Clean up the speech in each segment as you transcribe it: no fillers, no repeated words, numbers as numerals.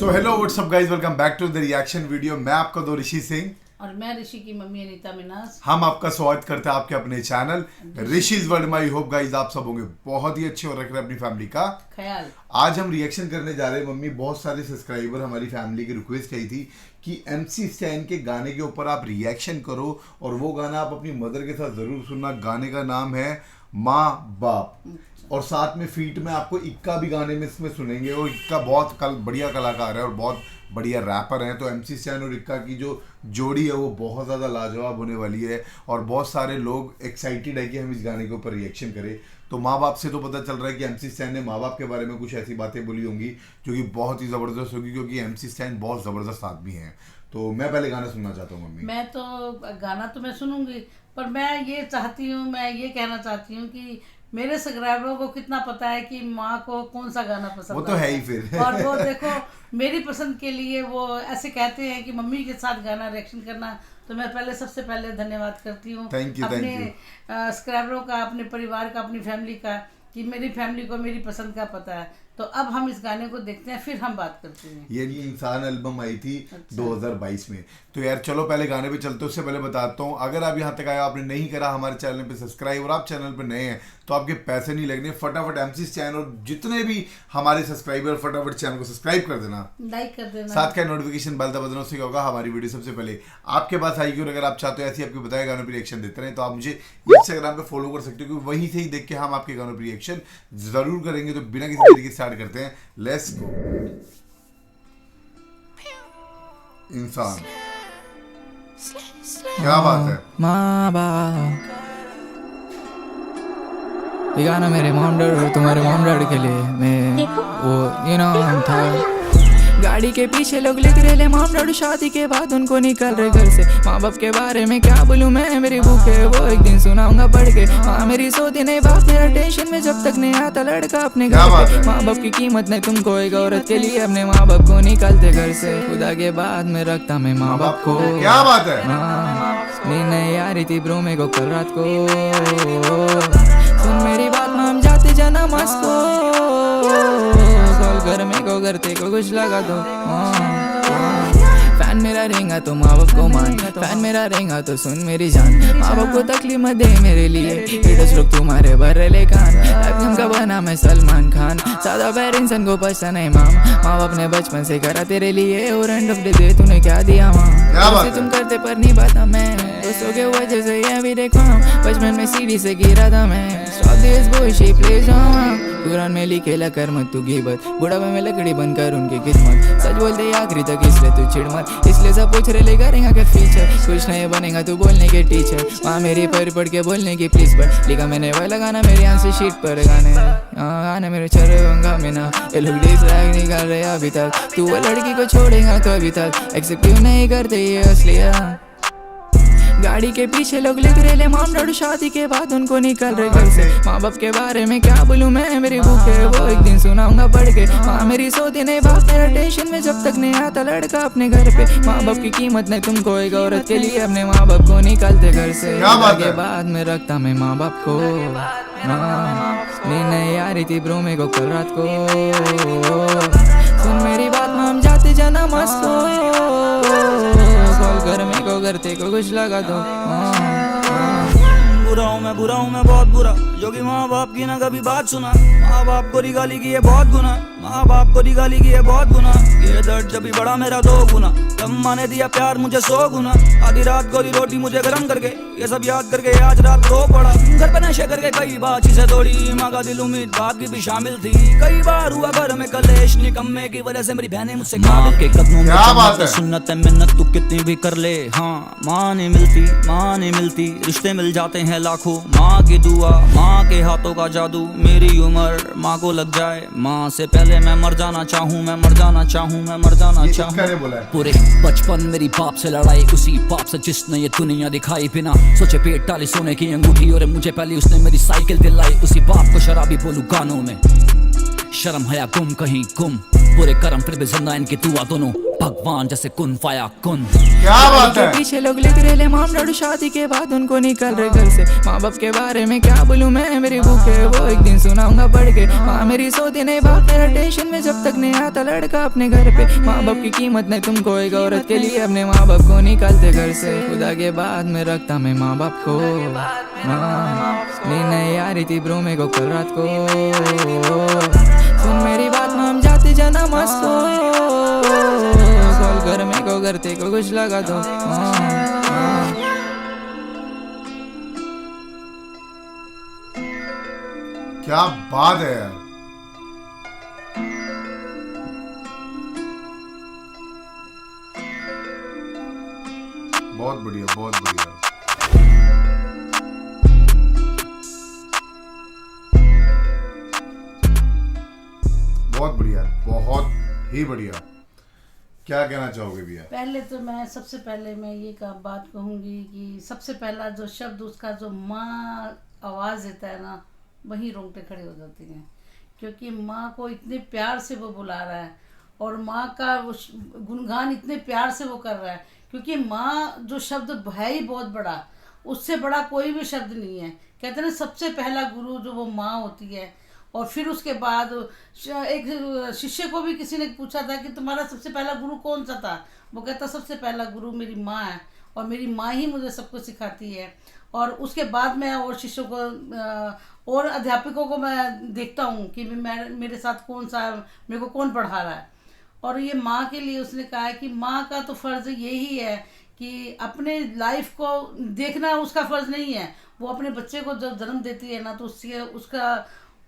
So hello what's up guys, welcome back to the reaction video. मैं आपका दो ऋषि सिंह और मैं ऋषि की मम्मी अनीता मिनाज। हम आपका स्वागत करते हैं आपके अपने चैनल ऋषिज वर्ल्ड में। आई होप गाइस आप सब होंगे बहुत ही अच्छे और रख रहे हैं अपनी फैमिली का ख्याल। आज हम रिएक्शन करने जा रहे हैं। मम्मी, बहुत सारे सब्सक्राइबर हमारी फैमिली की रिक्वेस्ट कही थी कि MC स्टैन के गाने के ऊपर आप रिएक्शन करो और वो गाना आप अपनी मदर के साथ जरूर सुनना। गाने का नाम है माँ बाप और साथ में फीट में आपको इक्का भी गाने में इसमें सुनेंगे। और इक्का बहुत बढ़िया कलाकार है और बहुत बढ़िया रैपर हैं। तो MC स्टैन और इक्का की जो जोड़ी है वो बहुत ज़्यादा लाजवाब होने वाली है और बहुत सारे लोग एक्साइटेड है कि हम इस गाने के ऊपर रिएक्शन करें। तो माँ बाप से तो पता चल रहा है कि MC स्टैन ने माँ बाप के बारे में कुछ ऐसी बातें बोली होंगी जो कि बहुत ही ज़बरदस्त होगी, क्योंकि MC स्टैन बहुत ज़बरदस्त आदमी हैं। तो मैं पहले गाना सुनना चाहता हूँ मम्मी। मैं तो गाना तो मैं सुनूंगी, पर मैं ये चाहती हूँ, मैं ये कहना चाहती हूँ कि मेरे सब्सक्राइबरों को कितना पता है कि माँ को कौन सा गाना पसंद वो तो है ही फिर और वो देखो मेरी पसंद के लिए वो ऐसे कहते हैं कि मम्मी के साथ गाना रिएक्शन करना। तो मैं पहले सबसे पहले धन्यवाद करती हूँ अपने सब्सक्राइबरों का, अपने परिवार का, अपनी फैमिली का, कि मेरी फैमिली को मेरी पसंद का पता है। तो अब हम इस गाने को देखते हैं, फिर हम बात करते हैं। ये इंसान एल्बम आई थी अच्छा। 2022 में। तो यार चलो पहले गाने पे चलते हैं। उससे पहले बताता हूँ, अगर आप यहाँ तक आए आपने नहीं करा हमारे चैनल पे सब्सक्राइब और आप चैनल पे नए हैं तो आपके पैसे नहीं लगने। फटाफट MC स्टैन और जितने भी हमारे सब्सक्राइबर फटाफट चैनल को सब्सक्राइब कर देना, लाइक कर देना, साथ का नोटिफिकेशन बेल दबा देना। उससे क्या होगा, हमारी वीडियो सबसे पहले आपके पास आएगी। और अगर आप चाहते हो ऐसी आपके बताए गानों पर रिएक्शन देते रहे तो आप मुझे इंस्टाग्राम पे फॉलो कर सकते हो, क्योंकि वहीं से ही देख के हम आपके गानों पर रिएक्शन जरूर करेंगे। तो बिना किसी तरीके से स्टार्ट करते हैं, लेट्स गो। इंसान, क्या बात है। माँ बाप, ये गाना मेरे मॉम डैड और तुम्हारे मॉम डैड के लिए। मैं वो था गाड़ी के पीछे लोग लिख रहे ले मॉम डैड शादी के बाद उनको निकल रहे घर से। माँ बाप के बारे में क्या बोलूं मैं, मेरी बुक है वो एक दिन सुनाऊंगा पढ़ के। माँ मेरी सोती नहीं, बाप मेरा टेंशन में जब तक नहीं आता लड़का अपने घर पे। माँ बाप की कीमत नहीं तुमको, एक औरत के लिए अपने माँ बाप को निकालते घर से। खुदा के बाद में रखता मैं माँ बाप को। क्या बात है। नींद नहीं आ रही थी ब्रो मेरे को कल रात को। सुन मेरी बात, हम जाते जाना मस्को। कॉल कर मेरे को, करते को कुछ लगा दो। फैन मेरा रहेगा तो माँ बाप को मान, फैन मेरा रहेगा तो सुन मेरी जान। माँ बाप को तकलीफ मत दे मेरे लिए, हेटर्स लोग तुम्हारे भर ले कान। एकदम का बना मैं सलमान खान, सादा पेरेंट्स को पसंद नहीं माम। माँ बाप ने बचपन से करा तेरे लिए और एंड ऑफ द डे तूने क्या दिया माँ। तुम करते पर नहीं पाता मैं, दोस्तों के वजह से ये भी देखो। बचपन में सीढ़ी से गिरा था मैं। कुरान में लिखे ला कर मत तू गिबत, बुढ़ापे में लकड़ी बन कर उनकी किस्मत। सच बोलते आखिरी तक इसलिए तू चिढ़ मत, इसलिए सब पूछ रहे ले करेगा क्या फीचर। कुछ नहीं बनेगा तू बोलने के टीचर। माँ मेरी पढ़ के बोलने की प्लीज पढ़। लिखा मैंने वह लगाना मेरे आंसू शीट पर गाने मेरे चरेगा में ना। ये लोग डिसलाइक नहीं कर रहे अभी तक, तू वो लड़की को छोड़ेगा तो अभी तक एक्सेप्ट क्यों नहीं करते ये असलियत। गाड़ी के पीछे लोग लिख रहे ले मॉम डैड शादी के बाद उनको निकल रहे घर से। माँ बाप के बारे में क्या बोलूं मैं, मेरी बुक है वो एक दिन सुनाऊंगा पढ़ के। माँ मेरी सोती नहीं, बाप मेरा टेंशन में जब तक नहीं आता लड़का अपने घर पे। माँ बाप की कीमत नहीं तुमको, एक औरत के लिए अपने माँ बाप को निकालते घर से। के बाद में रखता मैं माँ बाप को। नींद नहीं आ रही थी ब्रो मेरे को कल रात को। सुन मेरी बात, हम जाते जाना मस्को। कॉल कर मेरे को, करते को कुछ लगा दो। बुरा हूँ मैं बहुत बुरा, जो कि माँ बाप की ना कभी बात सुना। माँ बाप को रिगाली की है बहुत गुना, माँ बाप को रिगाली की है बहुत गुना। ये दर्द जब भी बड़ा मेरा 2 गुना, तब माँ ने दिया प्यार मुझे 100 गुना। आधी रात को दी रोटी मुझे गरम करके, ये सब याद करके आज रात रो पड़ा। घर पे नशे करके कई बार चीजें तोड़ी, माँ का दिल उम्मीद बाप की भी शामिल थी। कई बार हुआ घर में कलेश, निकम्मे की वजह से मेरी बहनें मुझसे काबिल के कदमों में सुन्नत है मिन्नत तू कितनी भी कर ले। हाँ माँ नहीं मिलती, रिश्ते मिल जाते हैं लाखों। माँ की दुआ, माँ के हाथों का जादू, मेरी उम्र माँ को लग जाए। माँ से पहले मैं मर जाना चाहूँ, मैं मर जाना चाहूँ, मैं मर जाना चाहूँ। पूरे बचपन मेरी बाप से लड़ाई, उसी बाप से जिसने ये दुनिया दिखाई। बिना सोचे पेट डाली सोने की अंगूठी और मुझे पहले उसने मेरी साइकिल दिलाई। उसी बाप को शराबी बोलूं गानों में, शर्म हया गुम कहीं गुम। पूरे कर्म फिर भी जिंदा इनकी दुआ दोनों। भगवान जैसे कुन फाया कुन। क्या बात है। पीछे लोग लिख रहे ले मॉम डैड शादी के बाद उनको निकल रहे घर से। माँ बाप के बारे में क्या बोलूं मैं, मेरी बुक है वो एक दिन सुनाऊंगा पढ़ के। माँ मेरी सोती नहीं, बाप मेरा टेंशन में जब तक नहीं आता लड़का अपने घर पे। माँ बाप की कीमत नहीं तुमको, एक औरत के लिए अपने माँ बाप को निकालते घर से। खुदा के बाद में रखता मैं माँ बाप को। नींद नहीं आ रही थी ब्रो मेरे को कल रात को। सुन मेरी बात में हम जाते जाना मस्त हो। कॉल घर में को घर ते को कुछ लगा तो। क्या बात है यार। बहुत बढ़िया, बहुत बढ़िया। बहुत बढ़िया, बहुत ही बढ़िया। क्या कहना चाहोगे भैया? पहले तो मैं सबसे पहले मैं ये बात कहूँगी कि सबसे पहला जो शब्द उसका जो माँ आवाज़ देता है ना, वहीं रोंगटे खड़े हो जाती हैं। क्योंकि माँ को इतने प्यार से वो बुला रहा है और माँ का वो गुणगान इतने प्यार से वो कर रहा है। क्योंकि माँ जो शब्द है ही बहुत बड़ा, उससे बड़ा कोई भी शब्द नहीं है। कहते हैं ना सबसे पहला गुरु जो वो माँ होती है। और फिर उसके बाद एक शिष्य को भी किसी ने पूछा था कि तुम्हारा सबसे पहला गुरु कौन सा था। वो कहता सबसे पहला गुरु मेरी माँ है और मेरी माँ ही मुझे सब कुछ सिखाती है। और उसके बाद मैं और शिष्यों को और अध्यापकों को मैं देखता हूँ कि मैं मेरे साथ कौन सा मेरे को कौन पढ़ा रहा है। और ये माँ के लिए उसने कहा है कि माँ का तो फ़र्ज़ यही है कि अपने लाइफ को देखना उसका फ़र्ज़ नहीं है। वो अपने बच्चे को जब जन्म देती है ना, तो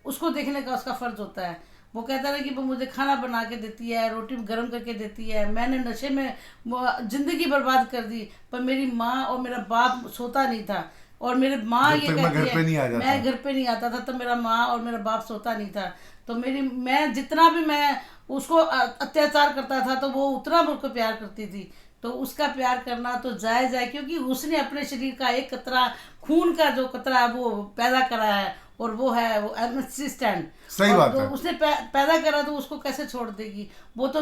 उसको देखने का उसका फ़र्ज़ होता है। वो कहता है कि वो मुझे खाना बना के देती है, रोटी गर्म करके देती है। मैंने नशे में ज़िंदगी बर्बाद कर दी, पर मेरी माँ और मेरा बाप सोता नहीं था। और मेरे माँ ये कहती है मैं घर पे नहीं आता था तो मेरा माँ और मेरा बाप सोता नहीं था। तो मैं जितना भी मैं उसको अत्याचार करता था तो वो उतना मुझको प्यार करती थी। तो उसका प्यार करना तो जायज़ है, क्योंकि उसने अपने शरीर का एक कतरा खून का जो कतरा है वो पैदा करा है। और वो है वो एमएससी स्टैंड। सही बात है। उसने पैदा करा तो उसको कैसे छोड़ देगी। वो तो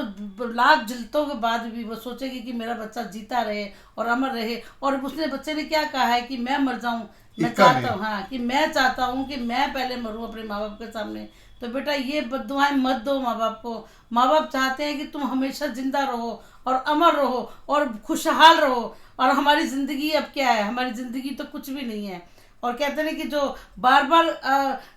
लाख जिल्तों के बाद भी वो सोचेगी कि मेरा बच्चा जीता रहे और अमर रहे। और उसने बच्चे ने क्या कहा है कि मैं मर जाऊं, मैं चाहता हूँ, हाँ कि मैं चाहता हूँ कि मैं पहले मरूं अपने माँ बाप के सामने। तो बेटा ये बद्दुआएं मत दो माँ बाप को। माँ बाप चाहते हैं कि तुम हमेशा जिंदा रहो और अमर रहो और खुशहाल रहो। और हमारी ज़िंदगी अब क्या है, हमारी ज़िंदगी तो कुछ भी नहीं है। और कहते हैं कि जो बार बार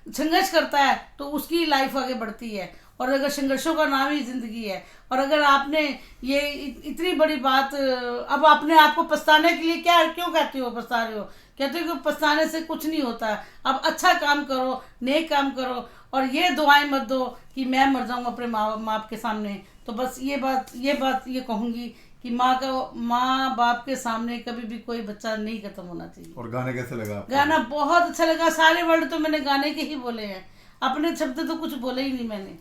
संघर्ष करता है तो उसकी लाइफ आगे बढ़ती है। और अगर संघर्षों का नाम ही ज़िंदगी है। और अगर आपने ये इतनी बड़ी बात अब अपने आप को पछताने के लिए क्यों कहते हो पछता रहे हो? कहते हो कि पछताने से कुछ नहीं होता। अब अच्छा काम करो, नेक काम करो और ये दुआएं मत दो कि मैं मर जाऊँ अपने माँ बाप के सामने। तो बस ये बात कहूँगी कि माँ बाप के सामने कभी भी कोई बच्चा नहीं खत्म होना चाहिए। और गाना कैसे लगा आपको? गाना बहुत अच्छा लगा। सारे वर्ड तो मैंने गाने के ही बोले हैं, अपने शब्द तो कुछ बोले ही नहीं मैंने।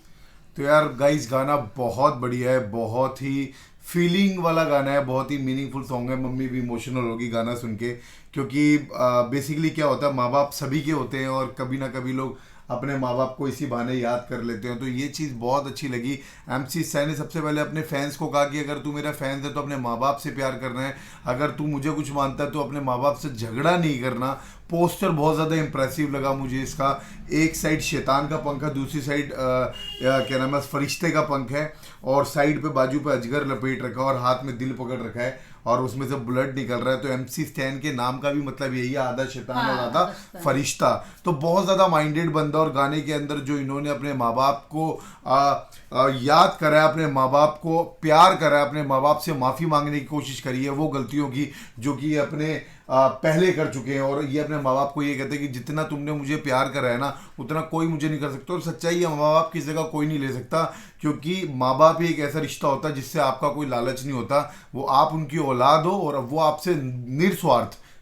तो यार गाइस गाना बहुत बढ़िया है, बहुत ही फीलिंग वाला गाना है, बहुत ही मीनिंगफुल सॉन्ग है। मम्मी भी इमोशनल होगी गाना सुन के, क्योंकि बेसिकली क्या होता है माँ बाप सभी के होते हैं और कभी ना कभी लोग अपने माँ बाप को इसी बहाने याद कर लेते हैं। तो ये चीज़ बहुत अच्छी लगी। एमसी स्टैन ने सबसे पहले अपने फैंस को कहा कि अगर तू मेरा फैंस है तो अपने माँ बाप से प्यार करना है, अगर तू मुझे कुछ मानता है तो अपने माँ बाप से झगड़ा नहीं करना। पोस्टर बहुत ज़्यादा इंप्रेसिव लगा मुझे इसका। एक साइड शैतान का पंख है, दूसरी साइड क्या नाम है फरिश्ते का पंख है और साइड पे बाजू पे अजगर लपेट रखा है और हाथ में दिल पकड़ रखा है और उसमें से ब्लड निकल रहा है। तो एमसी स्टैन के नाम का भी मतलब यही है, आधा शैतान और आधा फरिश्ता। तो बहुत ज़्यादा माइंडेड बंदा और गाने के अंदर जो इन्होंने अपने माँ बाप को याद करा है, अपने माँ बाप को प्यार करा है, अपने माँ बाप से माफ़ी मांगने की कोशिश करी है वो गलतियों की जो कि अपने पहले कर चुके हैं। और ये अपने माँ बाप को ये कहते हैं कि जितना तुमने मुझे प्यार करा है ना उतना कोई मुझे नहीं कर सकता। और सच्चाई है, माँ बाप की जगह कोई नहीं ले सकता, क्योंकि माँ बाप ही एक ऐसा रिश्ता होता है जिससे आपका कोई लालच नहीं होता। वो आप उनकी औलाद हो और वो आपसे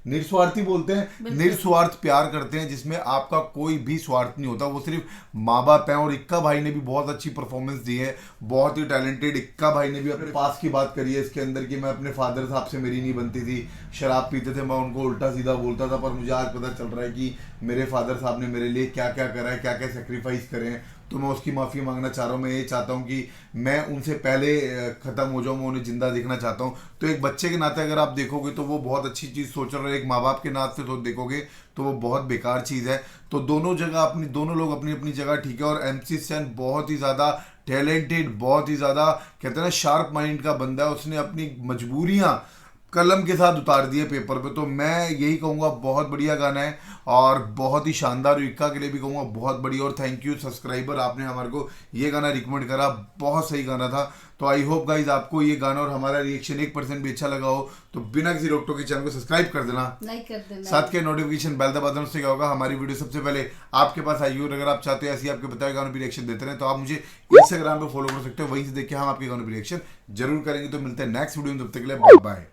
निस्वार्थी बोलते हैं, निस्वार्थ प्यार करते हैं जिसमें आपका कोई भी स्वार्थ नहीं होता। वो सिर्फ माँ बाप हैं। और इक्का भाई ने भी बहुत अच्छी परफॉर्मेंस दी है, बहुत ही टैलेंटेड। इक्का भाई ने भी अपने पास की बात करी है इसके अंदर कि मैं अपने फादर साहब से मेरी नहीं बनती थी, शराब पीते थे, मैं उनको उल्टा सीधा बोलता था, पर मुझे आज पता चल रहा है कि मेरे फादर साहब ने मेरे लिए क्या क्या करा है, क्या क्या सेक्रीफाइस करे हैं। तो मैं उसकी माफ़ी मांगना चाह रहा हूँ। मैं ये चाहता हूँ कि मैं उनसे पहले ख़त्म हो जाऊँ, मैं उन्हें ज़िंदा देखना चाहता हूँ। तो एक बच्चे के नाते अगर आप देखोगे तो वो बहुत अच्छी चीज़ सोच रहे हो, एक माँ बाप के नाते तो देखोगे तो वो बहुत बेकार चीज़ है। तो दोनों लोग अपनी अपनी जगह ठीक है। और MC स्टैन बहुत ही ज़्यादा टैलेंटेड, बहुत ही ज़्यादा कहते हैं ना शार्प माइंड का बंदा है। उसने अपनी मजबूरियाँ कलम के साथ उतार दिए पेपर पे। तो मैं यही कहूँगा बहुत बढ़िया गाना है और बहुत ही शानदार। इक्का के लिए भी कहूँगा बहुत बढ़िया। और थैंक यू सब्सक्राइबर, आपने हमारे को ये गाना रिकमेंड करा, बहुत सही गाना था। तो आई होप गाइज आपको ये गाना और हमारा रिएक्शन 1% भी अच्छा लगा हो तो बिना किसी रोक टोक के चैनल को सब्सक्राइब कर देना, लाइक कर देना, साथ के नोटिफिकेशन बेल दबा देना। उससे क्या होगा, हमारी वीडियो सबसे पहले आपके पास आएगी। और अगर आप चाहते हो ऐसी आपके बताए गानों पर रिएक्शन देते रहे तो आप मुझे इंस्टाग्राम पे फॉलो कर सकते हो, वहीं से देख के हम आपके गानों पर रिएक्शन जरूर करेंगे। तो मिलते हैं नेक्स्ट वीडियो में, तब तक के लिए बाय बाय।